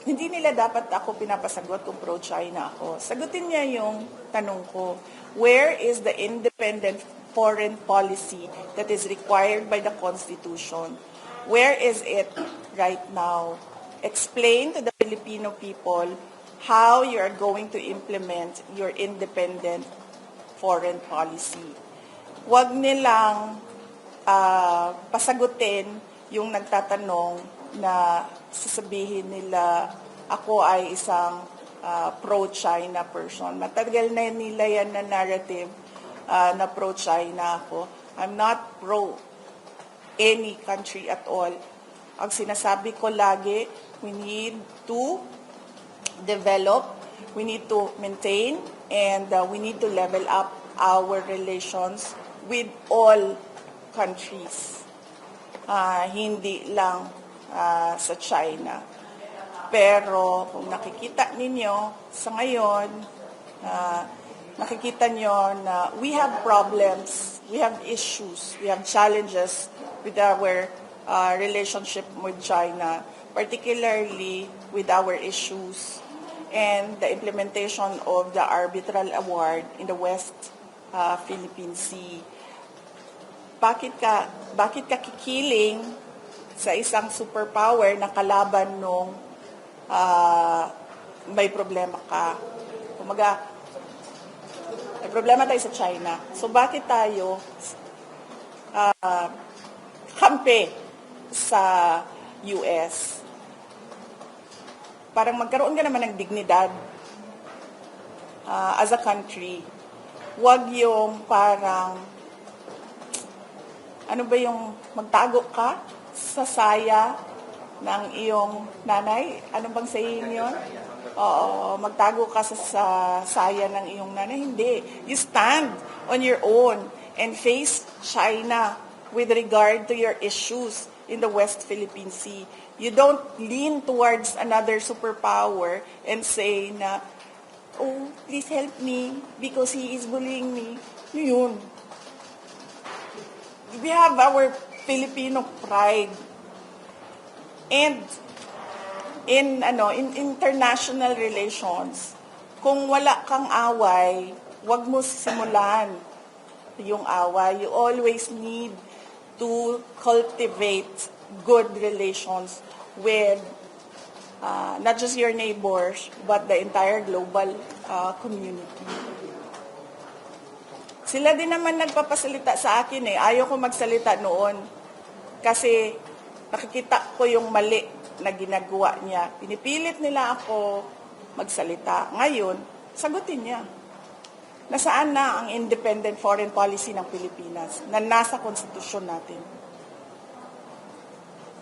hindi nila dapat ako pinapasagot kung pro-China ako. Sagutin niya yung tanong ko, where is the independent foreign policy that is required by the Constitution? Where is it right now? Explain to the Filipino people how you are going to implement your independent foreign policy. Huwag nilang pasagutin yung nagtatanong na sasabihin nila ako ay isang pro-China person. Matagal na nila yan na narrative na pro-China ako. I'm not pro any country at all. Ang sinasabi ko lagi, we need to develop, we need to maintain, and we need to level up our relations with all countries. Hindi lang sa China. Pero kung nakikita ninyo sa ngayon, nakikita nyo na we have problems, we have issues, we have challenges with our relationship with China, particularly with our issues and the implementation of the arbitral award in the West Philippine Sea. Bakit ka kikiling sa isang superpower na kalaban nung may problema ka? Kumaga, may problema tayo sa China. So bakit tayo kampe sa US? Parang magkaroon ka naman ng dignidad as a country. Huwag yung parang, ano ba yung magtago ka sa saya ng iyong nanay? Ano bang saying yun? Oo, magtago ka sa saya ng iyong nanay. Hindi. You stand on your own and face China with regard to your issues in the West Philippine Sea. You don't lean towards another superpower and say na, oh, please help me because he is bullying me. Yun. We have our Filipino pride. And in international relations, kung wala kang away, wag mo simulan yung away. You always need to cultivate good relations with not just your neighbors, but the entire global community. Sila din naman nagpapasalita sa akin eh. Ayaw ko magsalita noon kasi nakikita ko yung mali na ginagawa niya. Pinipilit nila ako magsalita. Ngayon, sagutin niya. Nasaan na ang independent foreign policy ng Pilipinas na nasa konstitusyon natin?